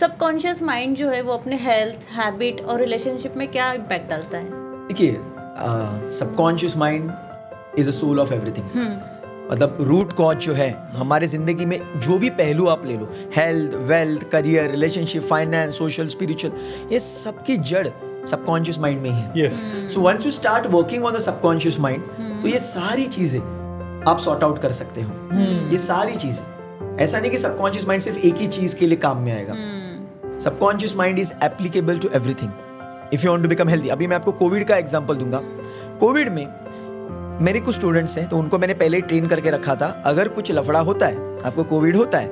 Subconscious mind जो है वो अपने हेल्थ, हैबिट और रिलेशनशिप में क्या इम्पैक्ट डालता है? देखिए, subconscious mind is a soul of everything. मतलब रूट कॉज जो है हमारे जिंदगी में, जो भी पहलू आप ले लो, health, wealth, career, relationship, finance, social, spiritual, ये सबकी जड़ सबकॉन्शियस माइंड में ही है। Yes. So once you start working on the subconscious mind, तो ये सारी चीजें आप सॉर्ट आउट कर सकते हो। ये सारी चीजें, ऐसा नहीं कि सबकॉन्शियस माइंड सिर्फ एक ही चीज के लिए काम में आएगा। Subconscious mind is applicable to everything if you want to become healthy. अभी मैं आपको कोविड का एग्जांपल दूंगा। कोविड में मेरे कुछ स्टूडेंट्स हैं, तो उनको मैंने पहले ही ट्रेन करके रखा था, अगर कुछ लफड़ा होता है, आपको कोविड होता है,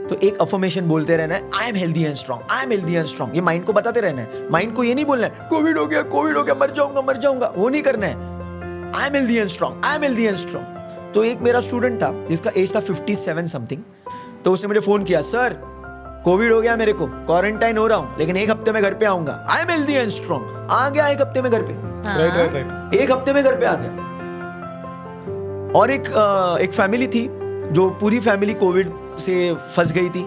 तो एक अफर्मेशन बोलते रहना है, आई am healthy and strong, I am healthy and strong. ये माइंड को बताते रहना है। माइंड को ये नहीं बोलना है कोविड हो गया, मर जाऊंगा, वो नहीं करना है। आई am healthy and strong, I am healthy and strong. तो एक मेरा स्टूडेंट था जिसका एज था 57 समथिंग, तो उसने मुझे फोन किया, सर कोविड हो गया मेरे को, क्वारंटाइन हो रहा हूँ, लेकिन एक हफ्ते में घर पे आऊंगा, I am healthy and strong. आ गया एक हफ्ते में घर पे। राइट। एक हफ्ते में घर पे आ गया। और एक फैमिली थी जो पूरी फैमिली कोविड से फंस गई थी,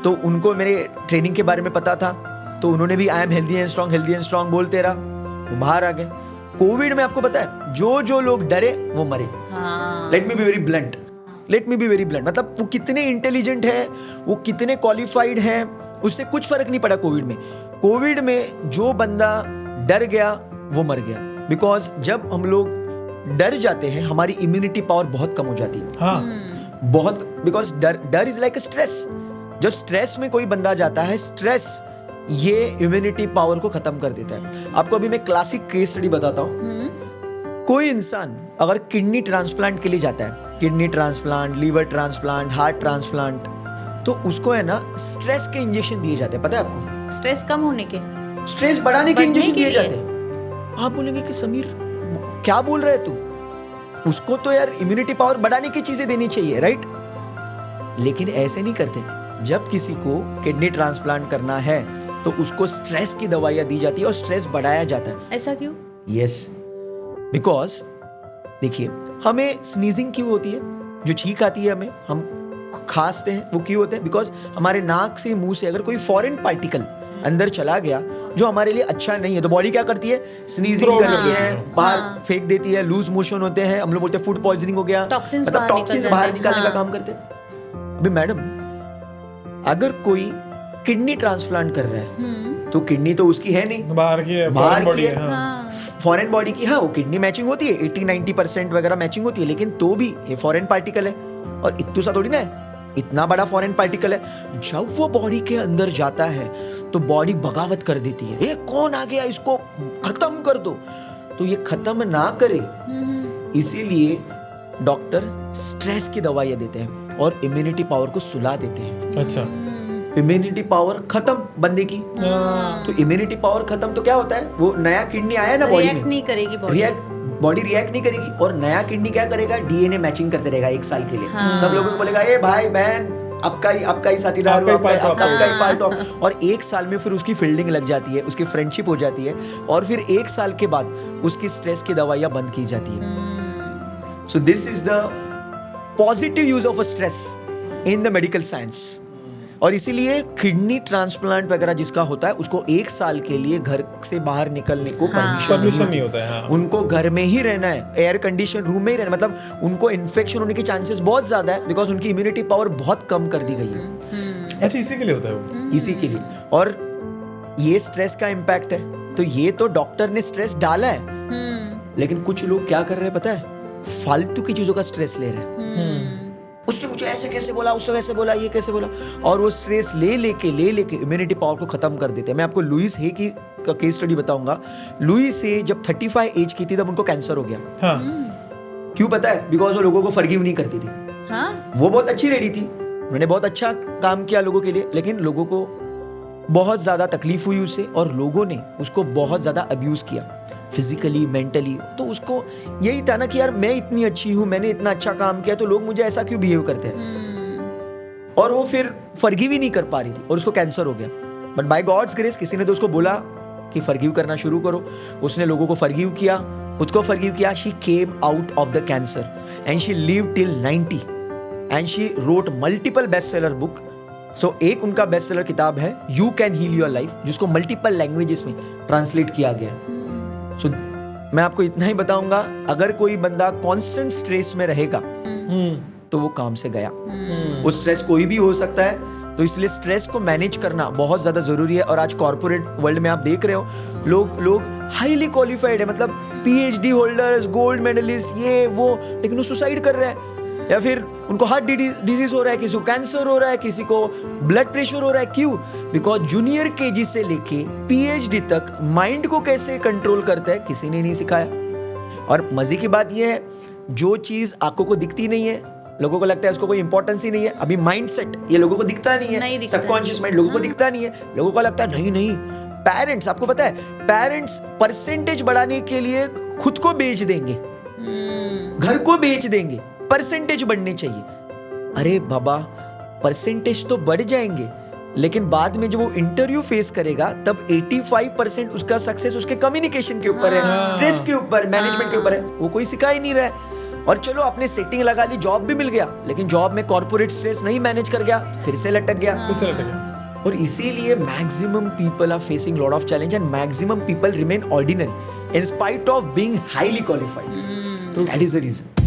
तो उनको मेरे ट्रेनिंग के बारे में पता था, तो उन्होंने भी आई एम हेल्दी एंड स्ट्रांग बोलते रहा, वो बाहर आ गए। कोविड में आपको पता है जो लोग डरे वो मरे। Let me be very blunt, मतलब वो कितने इंटेलिजेंट है, वो कितने क्वालिफाइड हैं, उससे कुछ फर्क नहीं पड़ा। कोविड में जो बंदा डर गया वो मर गया। बिकॉज जब हम लोग डर जाते हैं, हमारी इम्यूनिटी पावर बहुत कम हो जाती है। हाँ। बहुत, बिकॉज डर इज लाइक अ स्ट्रेस। जब स्ट्रेस में कोई बंदा जाता है, स्ट्रेस ये इम्यूनिटी पावर को खत्म कर देता है। आपको अभी मैं क्लासिक केस स्टडी बताता हूँ। कोई इंसान अगर किडनी ट्रांसप्लांट के लिए जाता है, kidney transplant, liver transplant, heart transplant, तो उसको है ना स्ट्रेस के इंजेक्शन दिए जाते हैं। पता है आपको? स्ट्रेस कम होने के, स्ट्रेस बढ़ाने के इंजेक्शन दिए जाते हैं। आप बोलेंगे कि समीर क्या बोल रहे तू, उसको तो यार इम्यूनिटी पावर बढ़ाने की चीजें देनी चाहिए, राइट? लेकिन ऐसे नहीं करते। जब किसी को किडनी ट्रांसप्लांट करना है तो उसको स्ट्रेस की दवाइयां दी जाती है और स्ट्रेस बढ़ाया जाता है। ऐसा क्यों? यस, बिकॉज देखिए, हमें स्नीजिंग क्यों होती है, जो छींक आती है हमें, हम खांसते हैं, वो क्यों होते हैं? बिकॉज हमारे नाक से, मुंह से अगर कोई फॉरेन पार्टिकल अंदर चला गया जो हमारे लिए अच्छा नहीं है, तो बॉडी क्या करती है? स्नीजिंग करती है, बाहर फेंक देती है, लूज मोशन होते हैं, हम लोग बोलते हैं फूड पॉइजनिंग हो गया, मतलब टॉक्सिन्स बाहर निकालने का काम करते हैं। अभी मैडम, अगर कोई किडनी ट्रांसप्लांट कर रहा है तो किडनी तो उसकी है नहीं, बाहर की है, बाहर बॉडी की है। हाँ। फॉरेन बॉडी की, हाँ, वो किडनी मैचिंग होती है, 80-90% वगैरह मैचिंग होती है, लेकिन तो भी ये फॉरेन पार्टिकल है, और इतना सा थोड़ी ना है, इतना बड़ा फॉरेन पार्टिकल है। जब वो बॉडी के अंदर जाता है तो बॉडी बगावत कर देती है, ये कौन आ गया, इसको खत्म कर दो। तो ये खत्म ना करे, इसीलिए डॉक्टर स्ट्रेस की दवाइयां देते हैं और इम्यूनिटी पावर को सुला देते हैं। अच्छा। इम्यूनिटी पावर खत्म बंदे की, तो इम्यूनिटी पावर खत्म तो क्या होता है? वो नया किडनी आया ना बॉडी में, रिएक्ट नहीं करेगी बॉडी रिएक्ट नहीं करेगी, और नया किडनी क्या करेगा? डीएनए मैचिंग करते रहेगा 1 साल के लिए। सब लोगों को बोलेगा, ए भाई बहन, आपका ही साथीदार हो, आपका ही पार्ट हो। और 1 साल में फिर उसकी फील्डिंग लग जाती है, उसकी फ्रेंडशिप हो जाती है, और फिर 1 साल के बाद उसकी स्ट्रेस की दवाइयां बंद की जाती है। So this is the positive use of a stress in the medical science. और इसीलिए किडनी ट्रांसप्लांट वगैरह जिसका होता है, उसको 1 साल के लिए घर से बाहर निकलने को परमिशन नहीं होता है। हाँ। उनको घर में ही रहना है, एयर कंडीशन रूम में ही रहना, मतलब उनको इन्फेक्शन होने के चांसेस बहुत ज्यादा है, बिकॉज उनकी इम्यूनिटी पावर बहुत कम कर दी गई है। अच्छा, इसी के लिए होता है वो? इसी के लिए। और ये स्ट्रेस का इम्पैक्ट है, तो ये तो डॉक्टर ने स्ट्रेस डाला है, लेकिन कुछ लोग क्या कर रहे हैं पता है? फालतू की चीजों का स्ट्रेस ले रहे हैं। उसने मुझे ऐसे कैसे बोला, उसने कैसे बोला, ये कैसे बोला, और वो स्ट्रेस ले लेके इम्यूनिटी पावर को खत्म कर देते हैं। मैं आपको लुइस हे की केस स्टडी बताऊंगा। लुइस हे जब 35 एज की थी तब उनको कैंसर हो गया। हाँ। क्यों पता है? बिकॉज वो लोगों को फॉरगिव नहीं करती थी। वो बहुत अच्छी लेडी थी, उन्होंने बहुत अच्छा काम किया लोगों के लिए, लेकिन लोगों को बहुत ज्यादा तकलीफ हुई उससे, और लोगों ने उसको बहुत ज्यादा अब्यूज किया, फिजिकली, मेंटली। तो उसको यही था ना कि यार मैं इतनी अच्छी हूं, मैंने इतना अच्छा काम किया, तो लोग मुझे ऐसा क्यों बिहेव करते हैं? और वो फिर फॉरगिव ही नहीं कर पा रही थी, और उसको कैंसर हो गया। बट बाय गॉड्स ग्रेस किसी ने तो उसको बोला कि फॉरगिव करना शुरू करो। उसने लोगों को फॉरगिव किया, खुद को फॉरगिव किया। She came out of the cancer and she lived till 90 and she wrote multiple best seller book so एक उनका बेस्ट सेलर किताब है you can heal your life, जिसको मल्टीपल लैंग्वेजेस में ट्रांसलेट किया गया है। सो मैं आपको इतना ही बताऊंगा, अगर कोई बंदा कांस्टेंट स्ट्रेस में रहेगा तो वो काम से गया। वो स्ट्रेस कोई भी हो सकता है, तो इसलिए स्ट्रेस को मैनेज करना बहुत ज्यादा जरूरी है। और आज कॉर्पोरेट वर्ल्ड में आप देख रहे हो, लोग हाईली क्वालिफाइड है, मतलब पीएचडी होल्डर्स, गोल्ड मेडलिस्ट, ये वो, लेकिन वो सुसाइड कर रहे हैं, या फिर उनको हार्ट डिजीज हो रहा है, किसी को कैंसर हो रहा है, किसी को ब्लड प्रेशर हो रहा है। क्यों? बिकॉज जूनियर केजी से लेके पीएचडी तक माइंड को कैसे कंट्रोल करता है किसी ने नहीं सिखाया। और मजे की बात यह है, जो चीज आंखों को दिखती नहीं है, लोगों को लगता है उसको कोई इंपॉर्टेंस ही नहीं है। अभी माइंडसेट ये लोगों को दिखता नहीं है, सबकॉन्शियस माइंड लोगों को दिखता नहीं है। लोगों को लगता है नहीं, पेरेंट्स, आपको पता है पेरेंट्स परसेंटेज बढ़ाने के लिए खुद को बेच देंगे, घर को बेच देंगे, परसेंटेज बढ़ने चाहिए। अरे बाबा, परसेंटेज तो बढ़ जाएंगे, लेकिन बाद में जब वो इंटरव्यू फेस करेगा तब 85% उसका सक्सेस उसके कम्युनिकेशन के ऊपर है, स्ट्रेस के ऊपर, मैनेजमेंट के ऊपर है। वो कोई सिखा ही नहीं रहा है। और चलो आपने सेटिंग लगा ली, जॉब भी मिल गया, लेकिन जॉब में कॉर्पोरेट स्ट्रेस नहीं मैनेज कर गया, फिर से लटक गया। और इसीलिए maximum people are facing lot of challenge and maximum people remain ordinary in spite of being highly qualified. That is the reason.